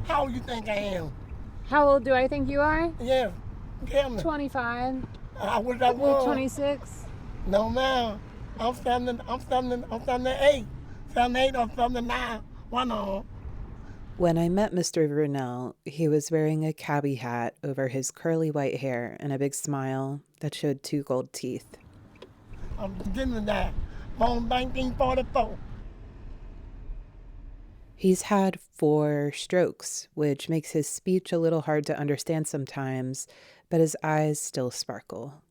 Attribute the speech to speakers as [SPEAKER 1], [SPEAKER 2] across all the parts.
[SPEAKER 1] How old you think I am?
[SPEAKER 2] How old do I think you are?
[SPEAKER 1] Yeah, tell me.
[SPEAKER 2] 25.
[SPEAKER 1] I wish I
[SPEAKER 2] You're
[SPEAKER 1] was.
[SPEAKER 2] 26.
[SPEAKER 1] No, ma'am. I'm 78. 78 or 79. One of them.
[SPEAKER 3] When I met Mr. Brunel, he was wearing a cabbie hat over his curly white hair and a big smile that showed 2 gold teeth.
[SPEAKER 1] I'm beginning to die. Born 1944.
[SPEAKER 3] He's had 4 strokes, which makes his speech a little hard to understand sometimes, but his eyes still sparkle.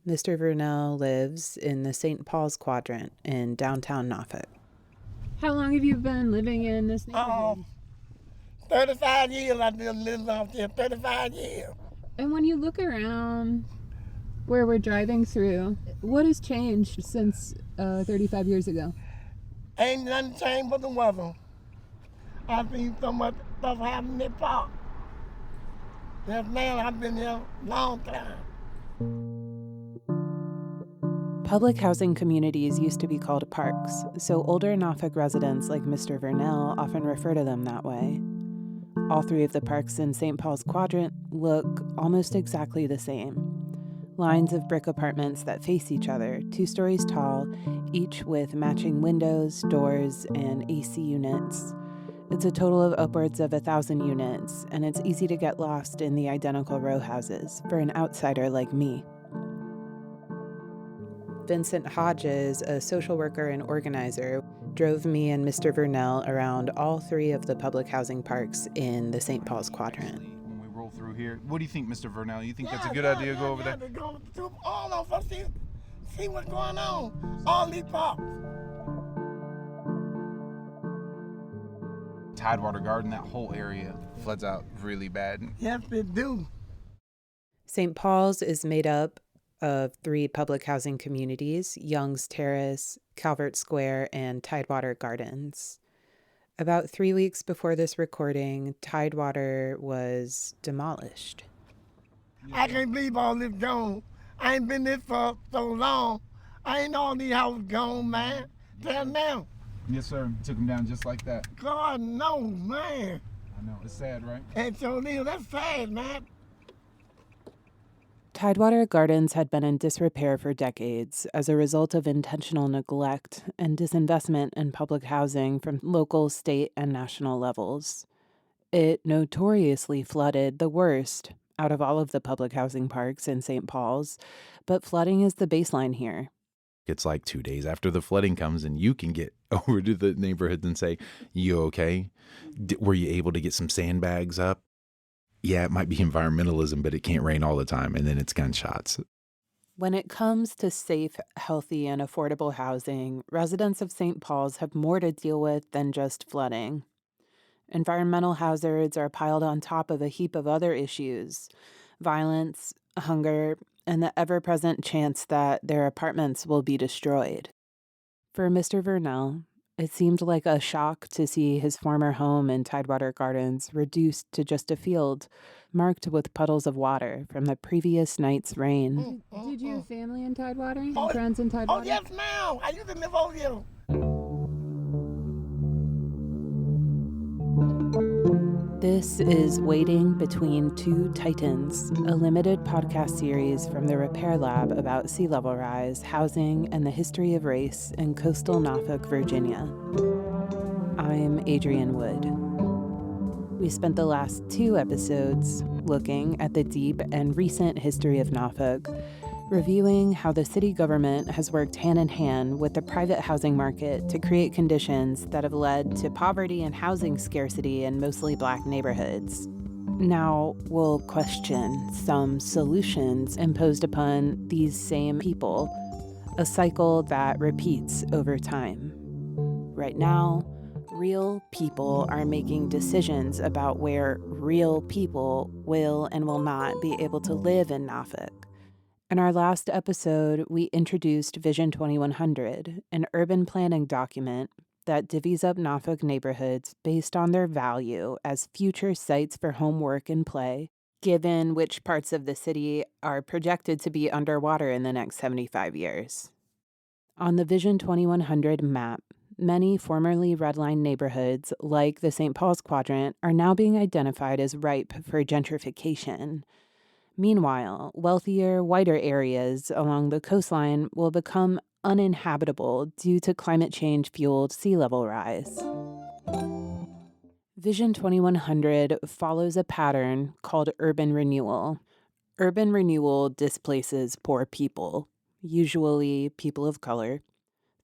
[SPEAKER 3] Mr. Brunel lives in the St. Paul's quadrant in downtown Norfolk.
[SPEAKER 2] How long have you been living in this neighborhood?
[SPEAKER 1] 35 years I've been living out there. 35 years.
[SPEAKER 2] And when you look around where we're driving through, what has changed since 35 years ago?
[SPEAKER 1] Ain't nothing changed but the weather. I've seen so much stuff happen in this park. Yes, man, I've been here a long time.
[SPEAKER 3] Public housing communities used to be called parks, so older Norfolk residents like Mr. Vernell often refer to them that way. All 3 of the parks in St. Paul's Quadrant look almost exactly the same. Lines of brick apartments that face each other, 2 stories tall, each with matching windows, doors, and AC units. It's a total of upwards of 1,000 units, and it's easy to get lost in the identical row houses for an outsider like me. Vincent Hodges, a social worker and organizer, drove me and Mr. Vernell around all 3 of the public housing parks in the St. Paul's Quadrant.
[SPEAKER 4] When we roll through here, what do you think, Mr. Vernell? You think that's a good idea to go over there?
[SPEAKER 1] To go to all of us, see what's going on. All these parks.
[SPEAKER 4] Tidewater Garden, that whole area floods out really bad.
[SPEAKER 1] Yes, they do.
[SPEAKER 3] St. Paul's is made up of 3 public housing communities, Young's Terrace, Calvert Square, and Tidewater Gardens. About 3 weeks before this recording, Tidewater was demolished.
[SPEAKER 1] I can't believe all this gone. I ain't been this for so long. I ain't all these houses gone, man. Tell now.
[SPEAKER 4] Yes, sir. Took them down just like that.
[SPEAKER 1] God knows, man.
[SPEAKER 4] I know. It's sad, right?
[SPEAKER 1] And so that's sad, man.
[SPEAKER 3] Tidewater Gardens had been in disrepair for decades as a result of intentional neglect and disinvestment in public housing from local, state, and national levels. It notoriously flooded the worst out of all of the public housing parks in St. Paul's, but flooding is the baseline here.
[SPEAKER 5] It's like 2 days after the flooding comes and you can get over to the neighborhoods and say, you okay? Were you able to get some sandbags up? Yeah, it might be environmentalism, but it can't rain all the time, and then it's gunshots.
[SPEAKER 3] When it comes to safe, healthy, and affordable housing, residents of St. Paul's have more to deal with than just flooding. Environmental hazards are piled on top of a heap of other issues: violence, hunger, and the ever-present chance that their apartments will be destroyed. For Mr. Vernell, it seemed like a shock to see his former home in Tidewater Gardens reduced to just a field marked with puddles of water from the previous night's rain.
[SPEAKER 2] Did you have family in Tidewater? Friends in Tidewater?
[SPEAKER 1] Oh, yes, ma'am. I used to live over here.
[SPEAKER 3] This is Waiting Between Two Titans, a limited podcast series from the Repair Lab about sea level rise, housing, and the history of race in coastal Norfolk, Virginia. I'm Adrian Wood. We spent the last 2 episodes looking at the deep and recent history of Norfolk, reviewing how the city government has worked hand in hand with the private housing market to create conditions that have led to poverty and housing scarcity in mostly Black neighborhoods. Now we'll question some solutions imposed upon these same people, a cycle that repeats over time. Right now, real people are making decisions about where real people will and will not be able to live in Norfolk. In our last episode, we introduced Vision 2100, an urban planning document that divvies up Norfolk neighborhoods based on their value as future sites for home, work, and play, given which parts of the city are projected to be underwater in the next 75 years. On the Vision 2100 map, many formerly redlined neighborhoods, like the St. Paul's Quadrant, are now being identified as ripe for gentrification. Meanwhile, wealthier, whiter areas along the coastline will become uninhabitable due to climate change-fueled sea level rise. Vision 2100 follows a pattern called urban renewal. Urban renewal displaces poor people, usually people of color,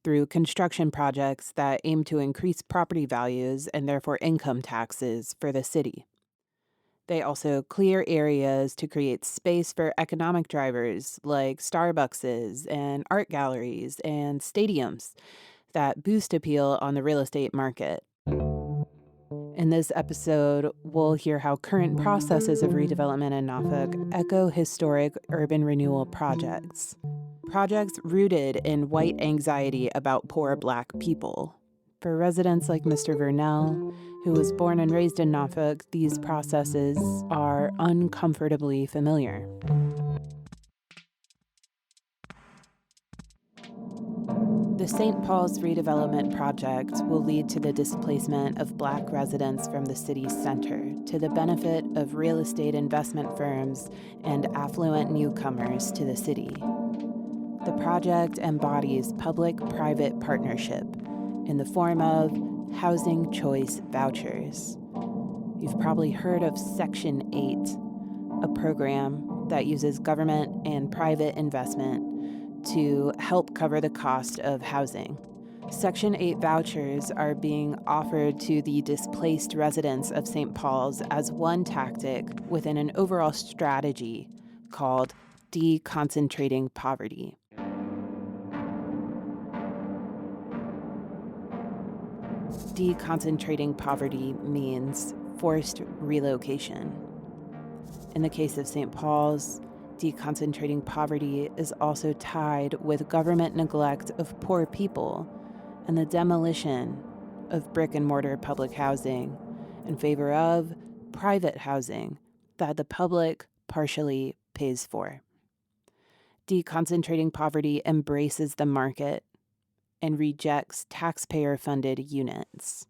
[SPEAKER 3] through construction projects that aim to increase property values and therefore income taxes for the city. They also clear areas to create space for economic drivers like Starbucks and art galleries and stadiums that boost appeal on the real estate market. In this episode, we'll hear how current processes of redevelopment in Norfolk echo historic urban renewal projects. Projects rooted in white anxiety about poor Black people. For residents like Mr. Vernell, who was born and raised in Norfolk, these processes are uncomfortably familiar. The St. Paul's redevelopment project will lead to the displacement of Black residents from the city's center to the benefit of real estate investment firms and affluent newcomers to the city. The project embodies public-private partnership in the form of housing choice vouchers. You've probably heard of Section 8, a program that uses government and private investment to help cover the cost of housing. Section 8 vouchers are being offered to the displaced residents of St. Paul's as one tactic within an overall strategy called deconcentrating poverty. Deconcentrating poverty means forced relocation. In the case of St. Paul's, deconcentrating poverty is also tied with government neglect of poor people and the demolition of brick-and-mortar public housing in favor of private housing that the public partially pays for. Deconcentrating poverty embraces the market and rejects taxpayer-funded units.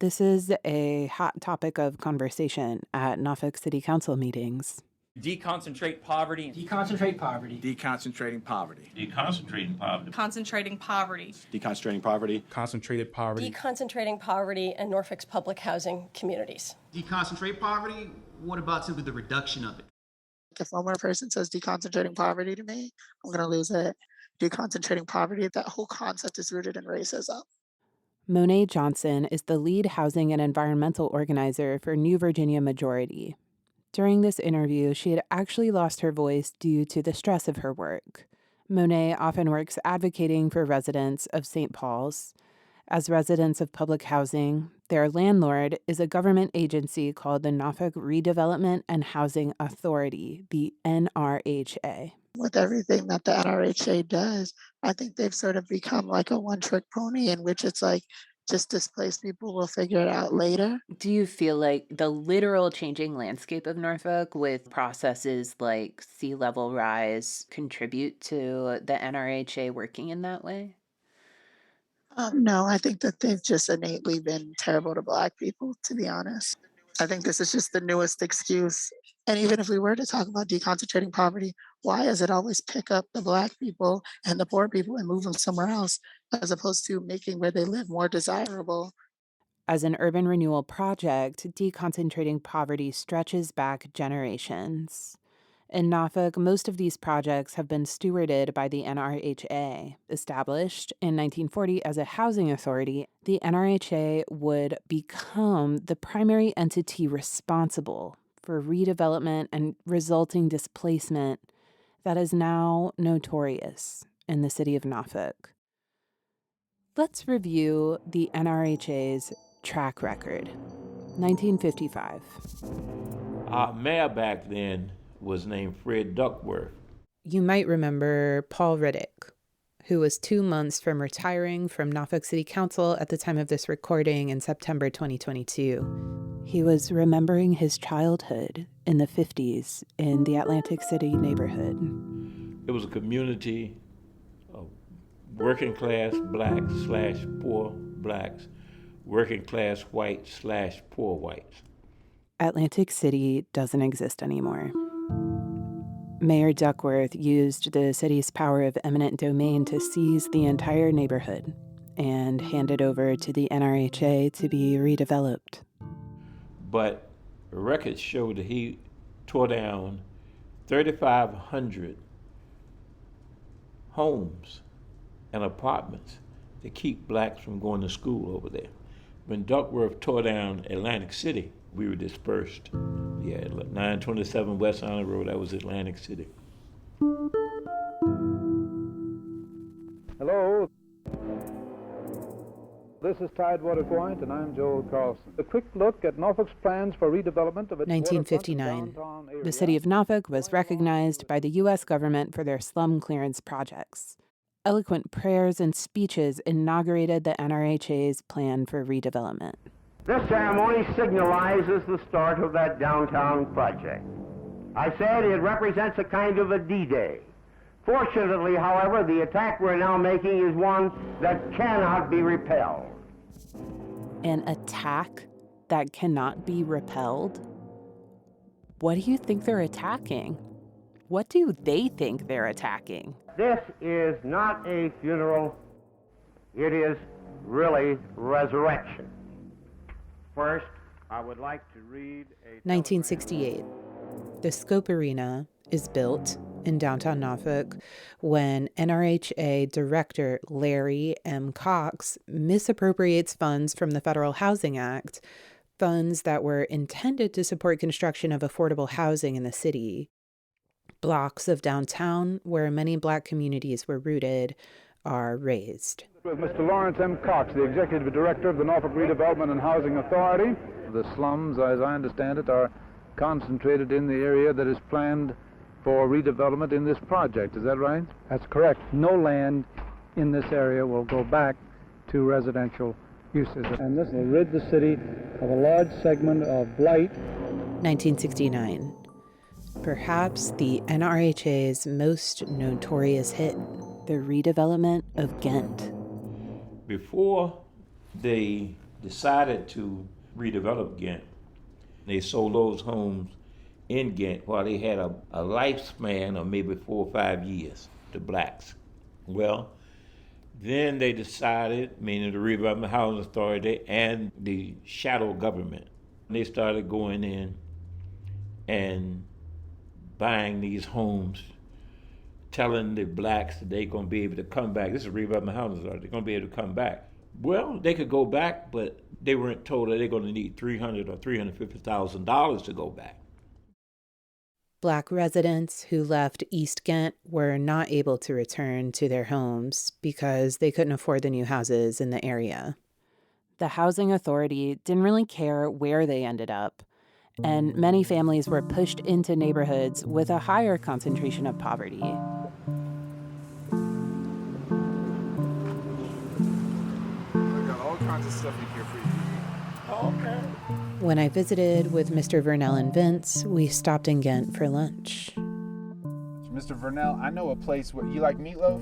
[SPEAKER 3] This is a hot topic of conversation at Norfolk City Council meetings.
[SPEAKER 6] Deconcentrate poverty.
[SPEAKER 7] Deconcentrate poverty.
[SPEAKER 8] Deconcentrating poverty.
[SPEAKER 9] Deconcentrating poverty.
[SPEAKER 10] Concentrating poverty.
[SPEAKER 8] Deconcentrating poverty.
[SPEAKER 11] Concentrated poverty.
[SPEAKER 12] Deconcentrating poverty in Norfolk's public housing communities.
[SPEAKER 13] Deconcentrate poverty? What about simply the reduction of it?
[SPEAKER 14] If one more person says deconcentrating poverty to me, I'm going to lose it. Deconcentrating poverty, that whole concept is rooted in racism.
[SPEAKER 3] Monet Johnson is the lead housing and environmental organizer for New Virginia Majority. During this interview, she had actually lost her voice due to the stress of her work. Monet often works advocating for residents of St. Paul's. As residents of public housing, their landlord is a government agency called the Norfolk Redevelopment and Housing Authority, the NRHA.
[SPEAKER 14] With everything that the NRHA does, I think they've sort of become like a one-trick pony in which it's like, just displaced people will figure it out later.
[SPEAKER 3] Do you feel like the literal changing landscape of Norfolk with processes like sea level rise contribute to the NRHA working in that way?
[SPEAKER 14] No, I think that they've just innately been terrible to Black people, to be honest. I think this is just the newest excuse. And even if we were to talk about deconcentrating poverty, why does it always pick up the Black people and the poor people and move them somewhere else, as opposed to making where they live more desirable?
[SPEAKER 3] As an urban renewal project, deconcentrating poverty stretches back generations. In Norfolk, most of these projects have been stewarded by the NRHA. Established in 1940 as a housing authority, the NRHA would become the primary entity responsible for redevelopment and resulting displacement that is now notorious in the city of Norfolk. Let's review the NRHA's track record. 1955.
[SPEAKER 9] Our mayor back then was named Fred Duckworth.
[SPEAKER 3] You might remember Paul Riddick, who was 2 months from retiring from Norfolk City Council at the time of this recording in September 2022. He was remembering his childhood in the 50s in the Atlantic City neighborhood.
[SPEAKER 9] It was a community of working class blacks / poor blacks, working class whites / poor whites.
[SPEAKER 3] Atlantic City doesn't exist anymore. Mayor Duckworth used the city's power of eminent domain to seize the entire neighborhood and hand it over to the NRHA to be redeveloped.
[SPEAKER 9] But records show that he tore down 3,500 homes and apartments to keep blacks from going to school over there. When Duckworth tore down Atlantic City, we were dispersed. Yeah, 927 West Island Road, that was Atlantic City.
[SPEAKER 7] Hello. This is Tidewater Point, and I'm Joel Carlson. A quick look at Norfolk's plans for redevelopment of its
[SPEAKER 3] 1959. The city of Norfolk was recognized by the U.S. government for their slum clearance projects. Eloquent prayers and speeches inaugurated the NRHA's plan for redevelopment.
[SPEAKER 10] This ceremony signalizes the start of that downtown project. I said it represents a kind of a D-Day. Fortunately, however, the attack we're now making is one that cannot be repelled.
[SPEAKER 3] An attack that cannot be repelled? What do you think they're attacking? What do they think they're attacking?
[SPEAKER 10] This is not a funeral. It is really resurrection. First, I would like to read a
[SPEAKER 3] 1968. The Scope Arena is built in downtown Norfolk when NRHA Director Larry M. Cox misappropriates funds from the Federal Housing Act, funds that were intended to support construction of affordable housing in the city. Blocks of downtown, where many black communities were rooted, are razed.
[SPEAKER 7] With Mr. Lawrence M. Cox, the Executive Director of the Norfolk Redevelopment and Housing Authority. The slums, as I understand it, are concentrated in the area that is planned for redevelopment in this project. Is that right?
[SPEAKER 11] That's correct. No land in this area will go back to residential uses. And this will rid the city of a large segment of blight.
[SPEAKER 3] 1969. Perhaps the NRHA's most notorious hit, the redevelopment of Ghent.
[SPEAKER 9] Before they decided to redevelop Ghent, they sold those homes in Ghent while they had a lifespan of maybe 4 or 5 years to blacks. Well, then they decided, meaning the Redevelopment Housing Authority and the shadow government, they started going in and buying these homes, telling the blacks that they're going to be able to come back. This is Redevelopment Housing Authority. They're going to be able to come back. Well, they could go back, but they weren't told that they're going to need $300,000 or $350,000 to go back.
[SPEAKER 3] Black residents who left East Ghent were not able to return to their homes because they couldn't afford the new houses in the area. The housing authority didn't really care where they ended up, and many families were pushed into neighborhoods with a higher concentration of poverty.
[SPEAKER 4] All kinds of stuff in here for you.
[SPEAKER 1] Okay.
[SPEAKER 3] When I visited with Mr. Vernell and Vince, we stopped in Ghent for lunch.
[SPEAKER 4] Mr. Vernell, I know a place where you like meatloaf.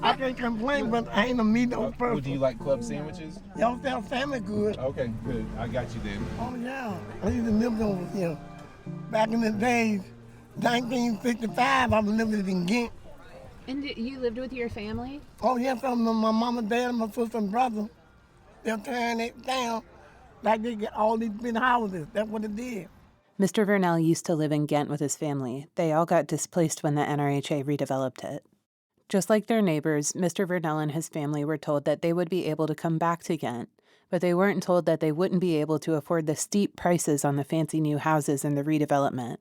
[SPEAKER 1] I can't complain, but I ain't a meatloaf person.
[SPEAKER 4] Well, do you like club sandwiches?
[SPEAKER 1] Y'all sound family good.
[SPEAKER 4] Okay, good. I got you then.
[SPEAKER 1] Oh, yeah. I used to live over here. Back in the days, 1965, I was living in Ghent.
[SPEAKER 2] And you lived with your family?
[SPEAKER 1] Oh, yes, my mama, dad, and my sister and brother. They're tearing it down like they get all these big houses. That's what it did.
[SPEAKER 3] Mr. Vernell used to live in Ghent with his family. They all got displaced when the NRHA redeveloped it. Just like their neighbors, Mr. Vernell and his family were told that they would be able to come back to Ghent, but they weren't told that they wouldn't be able to afford the steep prices on the fancy new houses in the redevelopment.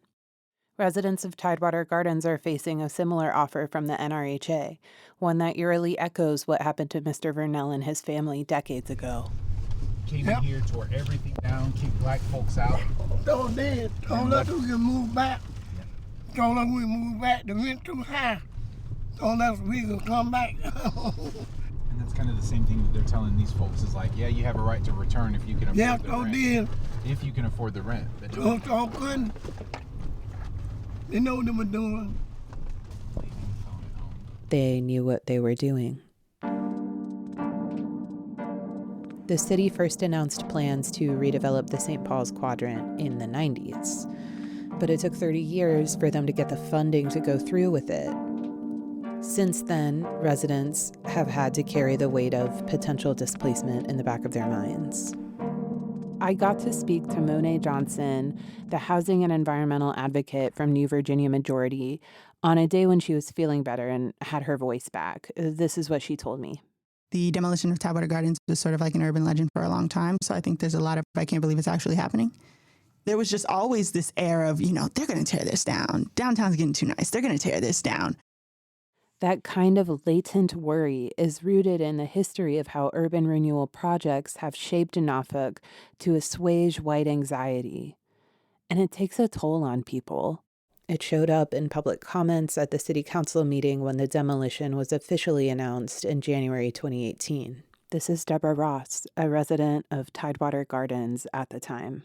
[SPEAKER 3] Residents of Tidewater Gardens are facing a similar offer from the NRHA, one that eerily echoes what happened to Mr. Vernell and his family decades ago.
[SPEAKER 4] Came in here, tore everything down, kicked black folks out.
[SPEAKER 1] So then, told us we can move back. Told us we move back. The rent too high. Told us we could come back.
[SPEAKER 4] And that's kind of the same thing that they're telling these folks is like, yeah, you have a right to return if you can afford the rent.
[SPEAKER 1] Did.
[SPEAKER 4] If you can afford the rent.
[SPEAKER 1] So couldn't. They know what they were doing.
[SPEAKER 3] They knew what they were doing. The city first announced plans to redevelop the St. Paul's quadrant in the 90s, but it took 30 years for them to get the funding to go through with it. Since then, residents have had to carry the weight of potential displacement in the back of their minds. I got to speak to Monet Johnson, the housing and environmental advocate from New Virginia Majority, on a day when she was feeling better and had her voice back. This is what she told me.
[SPEAKER 15] The demolition of Tidewater Gardens was sort of like an urban legend for a long time, so I think there's a lot of, I can't believe it's actually happening. There was just always this air of, they're going to tear this down. Downtown's getting too nice. They're going to tear this down.
[SPEAKER 3] That kind of latent worry is rooted in the history of how urban renewal projects have shaped Norfolk to assuage white anxiety. And it takes a toll on people. It showed up in public comments at the city council meeting when the demolition was officially announced in January 2018. This is Deborah Ross, a resident of Tidewater Gardens at the time.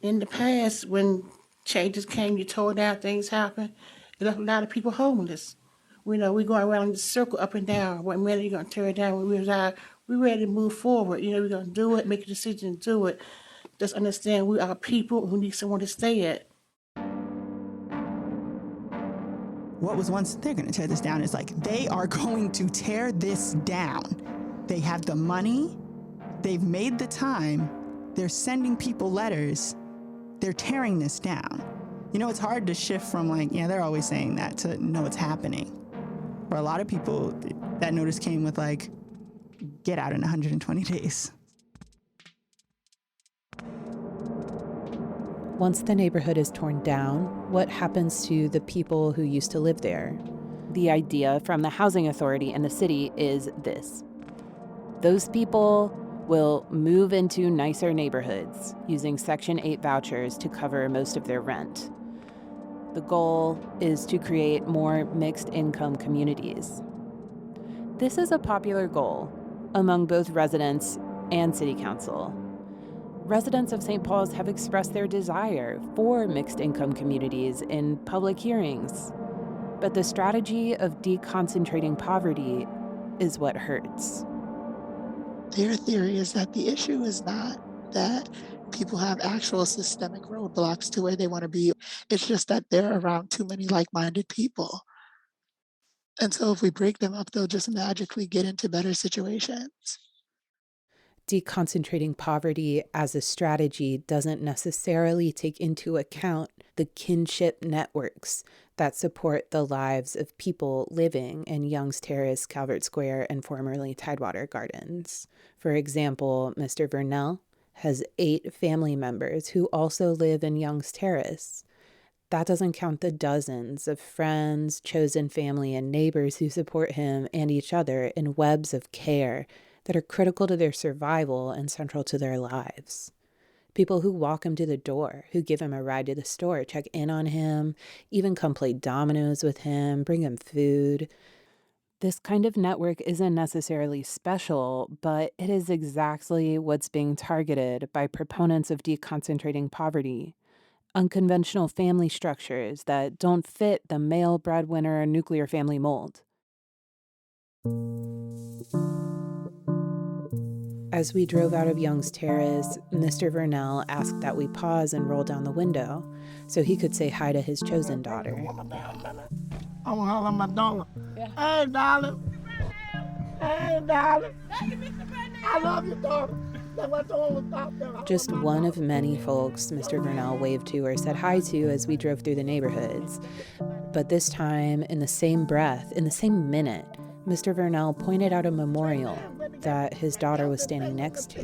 [SPEAKER 16] In the past, when changes came, you tore down, things happened, it left a lot of people homeless. We go around in the circle up and down. One minute you're going to tear it down, when we're ready to move forward. We're going to do it, make a decision to do it. Just understand we are people who need somewhere to stay at.
[SPEAKER 15] What was once, they're going to tear this down, is like, they are going to tear this down. They have the money, they've made the time, they're sending people letters, they're tearing this down. It's hard to shift from they're always saying that, to no, it's happening. For a lot of people, that notice came with get out in 120 days.
[SPEAKER 3] Once the neighborhood is torn down, what happens to the people who used to live there? The idea from the housing authority and the city is this. Those people will move into nicer neighborhoods using Section 8 vouchers to cover most of their rent. The goal is to create more mixed income communities. This is a popular goal among both residents and city council. Residents of St. Paul's have expressed their desire for mixed income communities in public hearings. But the strategy of deconcentrating poverty is what hurts.
[SPEAKER 14] Their theory is that the issue is not that people have actual systemic roadblocks to where they want to be. It's just that they're around too many like-minded people. And so if we break them up, they'll just magically get into better situations.
[SPEAKER 3] Deconcentrating poverty as a strategy doesn't necessarily take into account the kinship networks that support the lives of people living in Young's Terrace, Calvert Square, and formerly Tidewater Gardens. For example, Mr. Vernell has 8 family members who also live in Young's Terrace. That doesn't count the dozens of friends, chosen family, and neighbors who support him and each other in webs of care that are critical to their survival and central to their lives. People who walk him to the door, who give him a ride to the store, check in on him, even come play dominoes with him, bring him food. This kind of network isn't necessarily special, but it is exactly what's being targeted by proponents of deconcentrating poverty. Unconventional family structures that don't fit the male breadwinner nuclear family mold. As we drove out of Young's Terrace, Mr. Vernell asked that we pause and roll down the window so he could say hi to his chosen daughter.
[SPEAKER 1] I want to holler at my daughter. Yeah. Hey, darling. Hey, darling. I love you, daughter.
[SPEAKER 3] Just one of many folks Mr. Vernell waved to or said hi to as we drove through the neighborhoods. But this time, in the same breath, in the same minute, Mr. Vernell pointed out a memorial that his daughter was standing next to.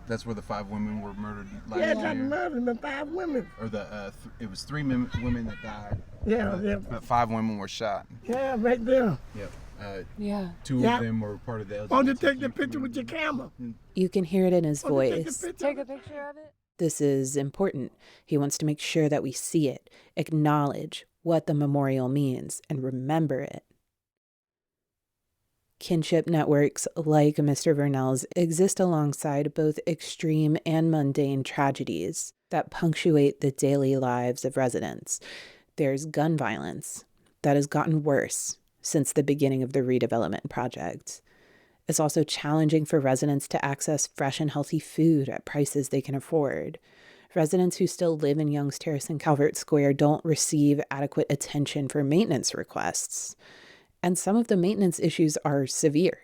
[SPEAKER 4] That's where the 5 women were murdered last year.
[SPEAKER 1] Yeah, that's murdered, the 5 women.
[SPEAKER 4] Or it was 3 women that died.
[SPEAKER 1] Yeah.
[SPEAKER 4] But 5 women were shot.
[SPEAKER 1] Yeah, right there.
[SPEAKER 4] Yep.
[SPEAKER 3] Yeah.
[SPEAKER 4] 2 of them were part of the LGBT.
[SPEAKER 1] Why don't you take the picture with your camera?
[SPEAKER 3] You can hear it in his voice.
[SPEAKER 2] Take a picture of it.
[SPEAKER 3] This is important. He wants to make sure that we see it, acknowledge what the memorial means, and remember it. Kinship networks like Mr. Vernell's exist alongside both extreme and mundane tragedies that punctuate the daily lives of residents. There's gun violence that has gotten worse since the beginning of the redevelopment project. It's also challenging for residents to access fresh and healthy food at prices they can afford. Residents who still live in Young's Terrace and Calvert Square don't receive adequate attention for maintenance requests. And some of the maintenance issues are severe.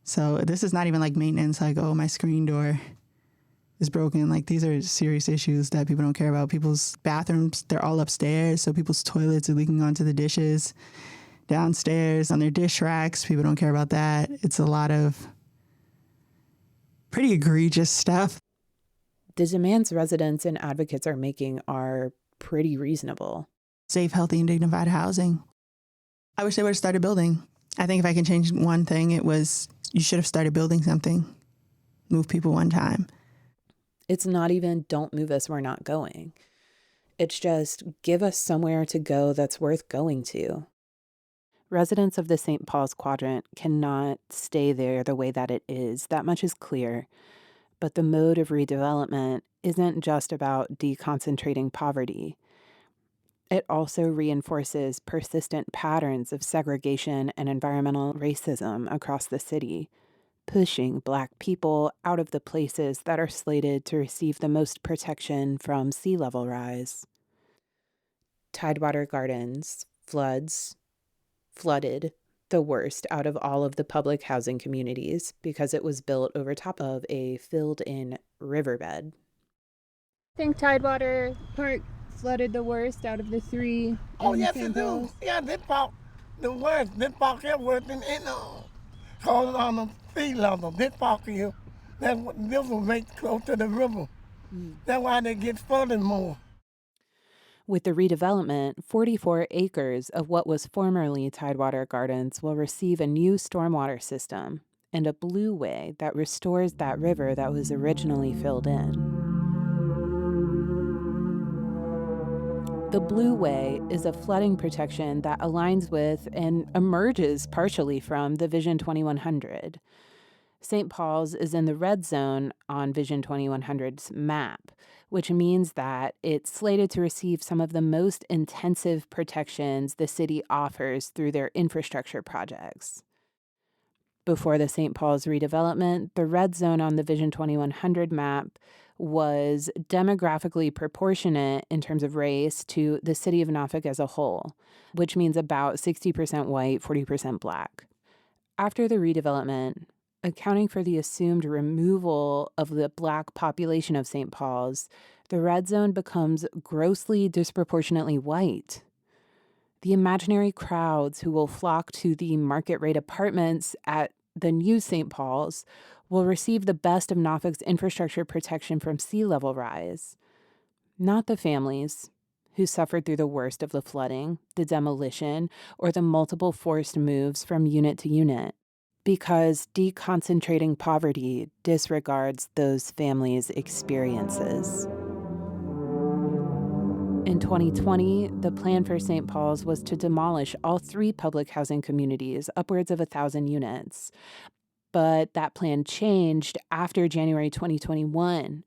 [SPEAKER 15] So this is not even like maintenance, like, oh, my screen door is broken. Like, these are serious issues that people don't care about. People's bathrooms, they're all upstairs, so people's toilets are leaking onto the dishes. Downstairs on their dish racks, people don't care about that. It's a lot of pretty egregious stuff.
[SPEAKER 3] The demands residents and advocates are making are pretty reasonable.
[SPEAKER 15] Safe, healthy, and dignified housing. I wish they would have started building. I think if I can change one thing, it was you should have started building something. Move people one time.
[SPEAKER 3] It's not even don't move us, we're not going. It's just give us somewhere to go that's worth going to. Residents of the St. Paul's quadrant cannot stay there the way that it is. That much is clear. But the mode of redevelopment isn't just about deconcentrating poverty. It also reinforces persistent patterns of segregation and environmental racism across the city, pushing Black people out of the places that are slated to receive the most protection from sea level rise. Tidewater Gardens flooded the worst out of all of the public housing communities because it was built over top of a filled-in riverbed.
[SPEAKER 2] I think Tidewater Park flooded the worst out of the three.
[SPEAKER 1] Oh, yes, it do. Yeah, this park, the worst. This park here worse than any cause on the sea level. This park here, this will make close to the river. That's why they get flooded more.
[SPEAKER 3] With the redevelopment, 44 acres of what was formerly Tidewater Gardens will receive a new stormwater system and a blueway that restores that river that was originally filled in. The blueway is a flooding protection that aligns with and emerges partially from the Vision 2100. St. Paul's is in the red zone on Vision 2100's map, which means that it's slated to receive some of the most intensive protections the city offers through their infrastructure projects. Before the St. Paul's redevelopment, the red zone on the Vision 2100 map was demographically proportionate in terms of race to the city of Norfolk as a whole, which means about 60% white, 40% Black. After the redevelopment, accounting for the assumed removal of the Black population of St. Paul's, the red zone becomes grossly disproportionately white. The imaginary crowds who will flock to the market rate apartments at the new St. Paul's will receive the best of Norfolk's infrastructure protection from sea level rise. Not the families who suffered through the worst of the flooding, the demolition, or the multiple forced moves from unit to unit. Because deconcentrating poverty disregards those families' experiences. In 2020, the plan for St. Paul's was to demolish all 3 public housing communities, upwards of 1,000 units. But that plan changed after January 2021,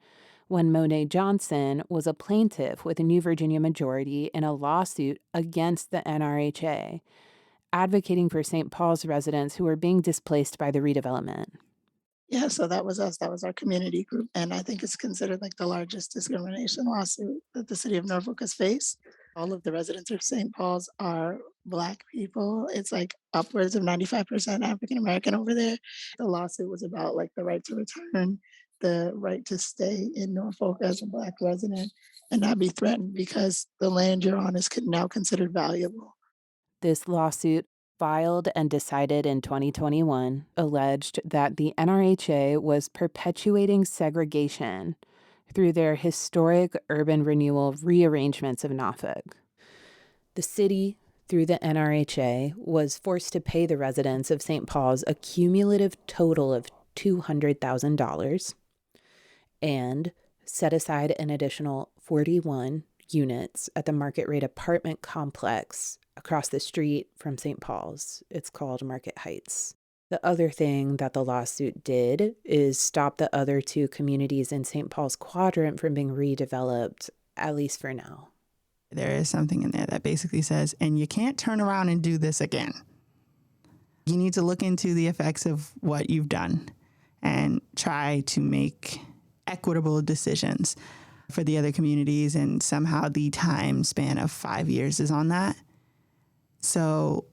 [SPEAKER 3] when Monet Johnson was a plaintiff with a New Virginia majority in a lawsuit against the NRHA, advocating for St. Paul's residents who were being displaced by the redevelopment.
[SPEAKER 14] Yeah, so that was us. That was our community group. And I think it's considered like the largest discrimination lawsuit that the city of Norfolk has faced. All of the residents of St. Paul's are Black people. It's like upwards of 95% African American over there. The lawsuit was about like the right to return, the right to stay in Norfolk as a Black resident and not be threatened because the land you're on is now considered valuable.
[SPEAKER 3] This lawsuit, filed and decided in 2021, alleged that the NRHA was perpetuating segregation through their historic urban renewal rearrangements of Norfolk. The city, through the NRHA, was forced to pay the residents of St. Paul's a cumulative total of $200,000 and set aside an additional 41 units at the market rate apartment complex across the street from St. Paul's. It's called Market Heights. The other thing that the lawsuit did is stop the other 2 communities in St. Paul's quadrant from being redeveloped, at least for now.
[SPEAKER 15] There is something in there that basically says, and you can't turn around and do this again. You need to look into the effects of what you've done and try to make equitable decisions for the other communities. And somehow the time span of 5 years is on that. So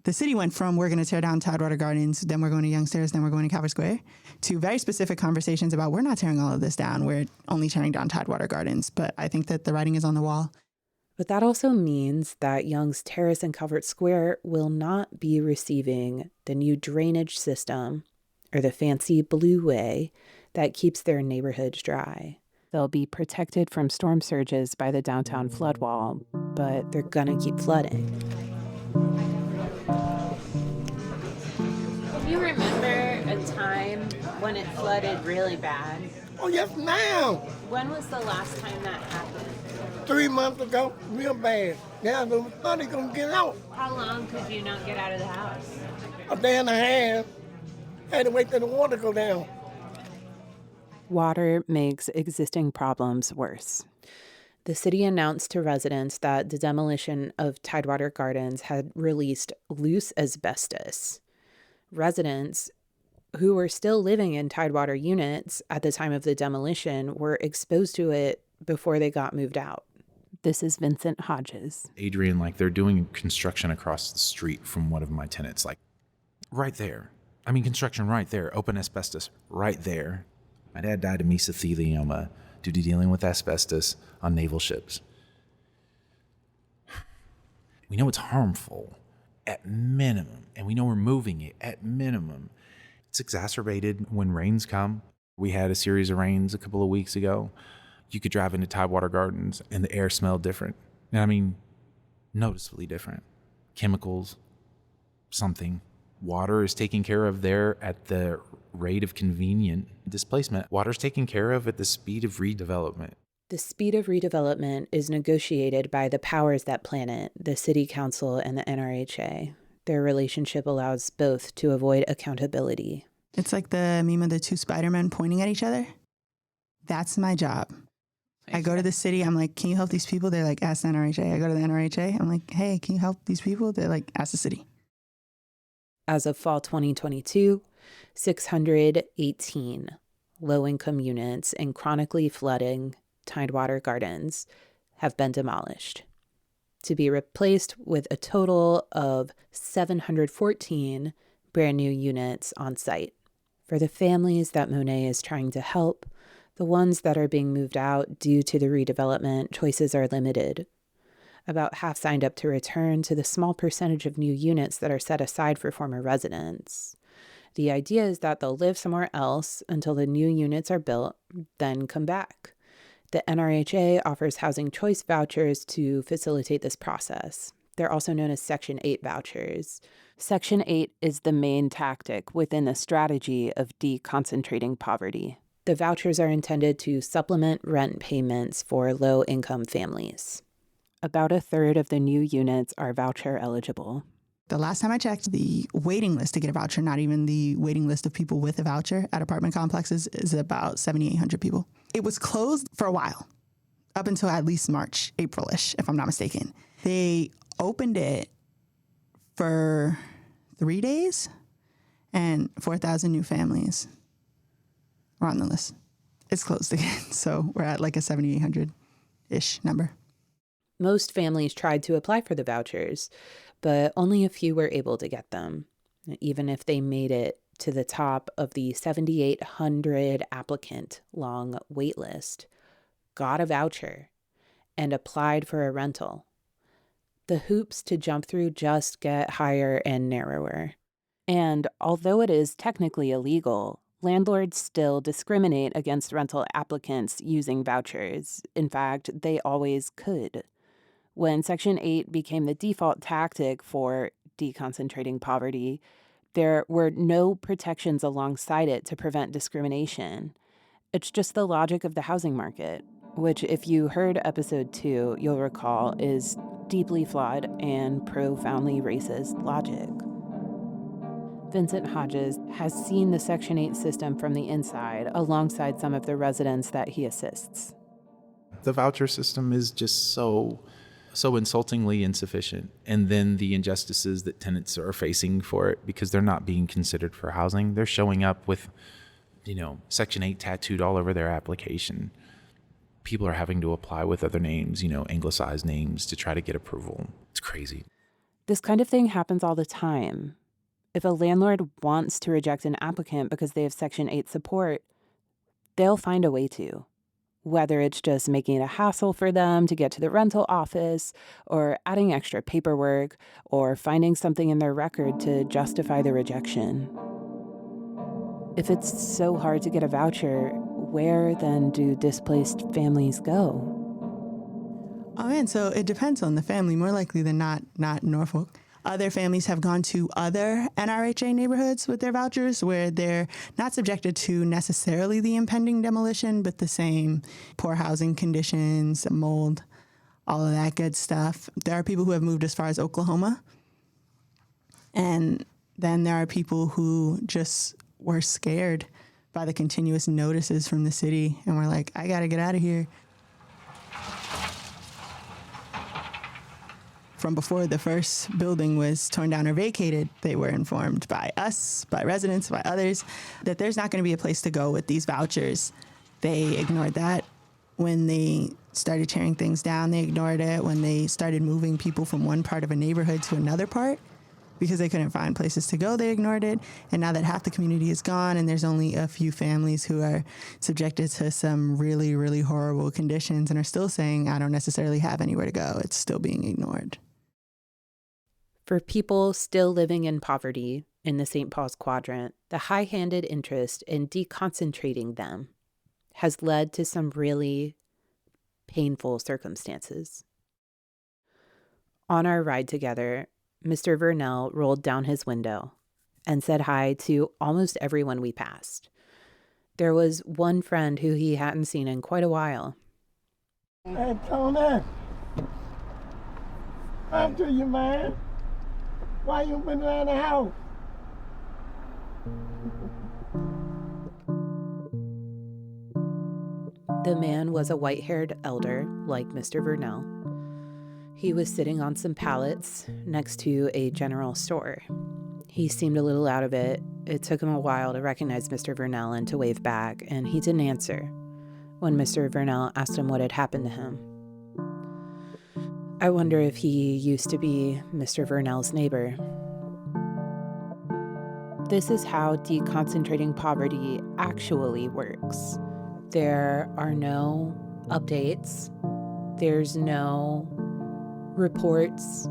[SPEAKER 15] the city went from, we're going to tear down Tidewater Gardens, then we're going to Youngsters, then we're going to Calvert Square, to very specific conversations about, we're not tearing all of this down. We're only tearing down Tidewater Gardens. But I think that the writing is on the wall.
[SPEAKER 3] But that also means that Young's Terrace and Calvert Square will not be receiving the new drainage system or the fancy blue way that keeps their neighborhoods dry. They'll be protected from storm surges by the downtown flood wall, but they're gonna keep flooding.
[SPEAKER 2] Can you remember a time when it flooded really bad?
[SPEAKER 1] Oh, yes, now.
[SPEAKER 2] When was the last time that happened?
[SPEAKER 1] 3 months ago, real bad. Now the money gonna get out.
[SPEAKER 2] How long could you not get out of the house?
[SPEAKER 1] A day and a half. Had to wait till the water go down.
[SPEAKER 3] Water makes existing problems worse. The city announced to residents that the demolition of Tidewater Gardens had released loose asbestos. Residents who were still living in Tidewater units at the time of the demolition were exposed to it before they got moved out. This is Vincent Hodges.
[SPEAKER 5] Adrian, like, they're doing construction across the street from one of my tenants, like right there. I mean, construction right there, open asbestos right there. My dad died of mesothelioma due to dealing with asbestos on naval ships. We know it's harmful at minimum, and we know we're moving it at minimum. It's exacerbated when rains come. We had a series of rains a couple of weeks ago. You could drive into Tidewater Gardens and the air smelled different. I mean, noticeably different. Chemicals, something. Water is taken care of there at the rate of convenient displacement. Water's taken care of at the speed of redevelopment.
[SPEAKER 3] The speed of redevelopment is negotiated by the powers that plan it, the city council and the NRHA. Their relationship allows both to avoid accountability.
[SPEAKER 15] It's like the meme of the two Spider-Men pointing at each other. That's my job. I go to the city, I'm like, can you help these people? They're like, ask the NRHA. I go to the NRHA, I'm like, hey, can you help these people? They're like, ask the city.
[SPEAKER 3] As of fall 2022, 618 low-income units in chronically flooding Tidewater Gardens have been demolished, to be replaced with a total of 714 brand new units on site. For the families that Monet is trying to help, the ones that are being moved out due to the redevelopment, choices are limited. About half signed up to return to the small percentage of new units that are set aside for former residents. The idea is that they'll live somewhere else until the new units are built, then come back. The NRHA offers housing choice vouchers to facilitate this process. They're also known as Section 8 vouchers. Section 8 is the main tactic within the strategy of deconcentrating poverty. The vouchers are intended to supplement rent payments for low-income families. About a third of the new units are voucher eligible.
[SPEAKER 15] The last time I checked, the waiting list to get a voucher, not even the waiting list of people with a voucher at apartment complexes, is about 7,800 people. It was closed for a while, up until at least March, April-ish, if I'm not mistaken. They opened it for 3 days, and 4,000 new families were on the list. It's closed again, so we're at like a 7,800-ish number.
[SPEAKER 3] Most families tried to apply for the vouchers, but only a few were able to get them, even if they made it to the top of the 7,800 applicant long wait list, got a voucher, and applied for a rental. The hoops to jump through just get higher and narrower. And although it is technically illegal, landlords still discriminate against rental applicants using vouchers. In fact, they always could. When Section 8 became the default tactic for deconcentrating poverty, there were no protections alongside it to prevent discrimination. It's just the logic of the housing market, which, if you heard episode 2, you'll recall is deeply flawed and profoundly racist logic. Vincent Hodges has seen the Section 8 system from the inside alongside some of the residents that he assists.
[SPEAKER 5] The voucher system is just so so insultingly insufficient. And then the injustices that tenants are facing for it because they're not being considered for housing. They're showing up with, Section 8 tattooed all over their application. People are having to apply with other names, anglicized names to try to get approval. It's crazy.
[SPEAKER 3] This kind of thing happens all the time. If a landlord wants to reject an applicant because they have Section 8 support, they'll find a way to. Whether it's just making it a hassle for them to get to the rental office, or adding extra paperwork, or finding something in their record to justify the rejection. If it's so hard to get a voucher, where then do displaced families go?
[SPEAKER 15] Oh man, so it depends on the family. More likely than not Norfolk. Other families have gone to other NRHA neighborhoods with their vouchers where they're not subjected to necessarily the impending demolition, but the same poor housing conditions, mold, all of that good stuff. There are people who have moved as far as Oklahoma. And then there are people who just were scared by the continuous notices from the city and were like, I gotta get out of here. From before the first building was torn down or vacated, they were informed by us, by residents, by others, that there's not going to be a place to go with these vouchers. They ignored that. When they started tearing things down, they ignored it. When they started moving people from one part of a neighborhood to another part, because they couldn't find places to go, they ignored it. And now that half the community is gone and there's only a few families who are subjected to some really, really horrible conditions and are still saying, I don't necessarily have anywhere to go, it's still being ignored.
[SPEAKER 3] For people still living in poverty in the St. Paul's quadrant, the high-handed interest in deconcentrating them has led to some really painful circumstances. On our ride together, Mr. Vernell rolled down his window and said hi to almost everyone we passed. There was one friend who he hadn't seen in quite a while.
[SPEAKER 1] Hey, Tony. After you, man. Why you been around the house?
[SPEAKER 3] The man was a white-haired elder like Mr. Vernell. He was sitting on some pallets next to a general store. He seemed a little out of it. It took him a while to recognize Mr. Vernell and to wave back, and he didn't answer when Mr. Vernell asked him what had happened to him. I wonder if he used to be Mr. Vernell's neighbor. This is how deconcentrating poverty actually works. There are no updates. There's no reports.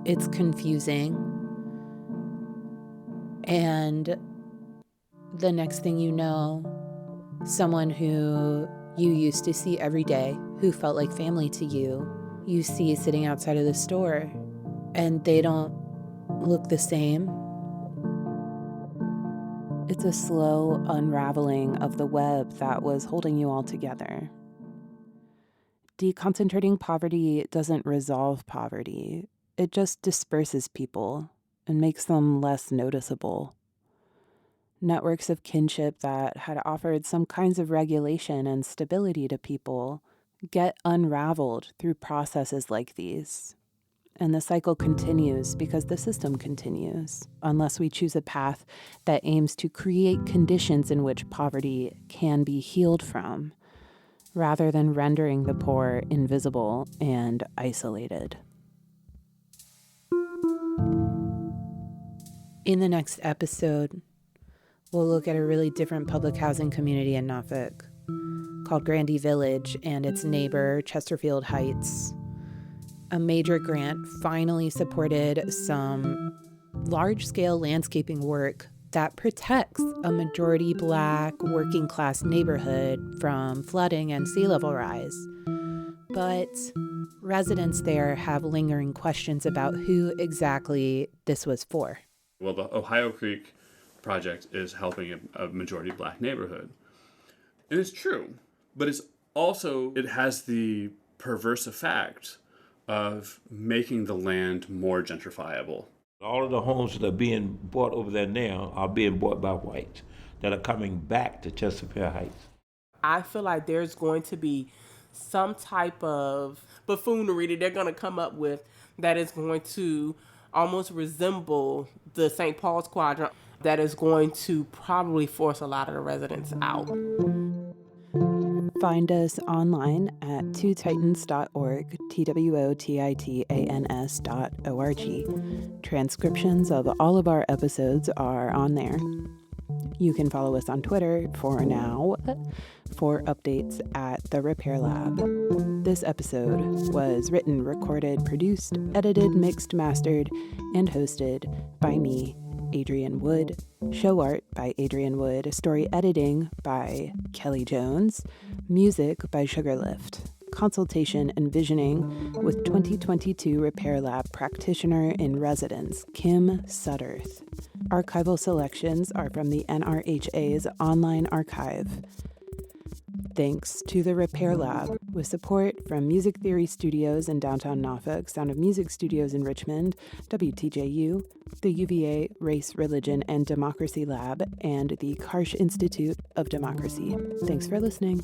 [SPEAKER 3] It's confusing. And the next thing you know, someone who you used to see every day, who felt like family to you, you see sitting outside of the store, and they don't look the same. It's a slow unraveling of the web that was holding you all together. Deconcentrating poverty doesn't resolve poverty. It just disperses people and makes them less noticeable. Networks of kinship that had offered some kinds of regulation and stability to people get unraveled through processes like these. And the cycle continues because the system continues, unless we choose a path that aims to create conditions in which poverty can be healed from, rather than rendering the poor invisible and isolated. In the next episode, we'll look at a really different public housing community in Norfolk called Grandy Village and its neighbor, Chesterfield Heights. A major grant finally supported some large-scale landscaping work that protects a majority Black working-class neighborhood from flooding and sea level rise. But residents there have lingering questions about who exactly this was for.
[SPEAKER 17] Well, the Ohio Creek project is helping a majority Black neighborhood. And it's true, but it's also, it has the perverse effect of making the land more gentrifiable.
[SPEAKER 9] All of the homes that are being bought over there now are being bought by whites that are coming back to Chesterfield Heights.
[SPEAKER 18] I feel like there's going to be some type of buffoonery that they're going to come up with that is going to almost resemble the St. Paul's quadrant, that is going to probably force a lot of the residents out.
[SPEAKER 3] Find us online at twotitans.org, twotitans.org. Transcriptions of all of our episodes are on there. You can follow us on Twitter for updates at The Repair Lab. This episode was written, recorded, produced, edited, mixed, mastered, and hosted by me, Adrian Wood. Show art by Adrian Wood. Story editing by Kelly Jones. Music by Sugarlift. Consultation and visioning with 2022 Repair Lab practitioner in residence, Kim Sutterth. Archival selections are from the NRHA's online archive. Thanks to the Repair Lab, with support from Music Theory Studios in downtown Norfolk, Sound of Music Studios in Richmond, WTJU, the UVA Race, Religion, and Democracy Lab, and the Karsh Institute of Democracy. Thanks for listening.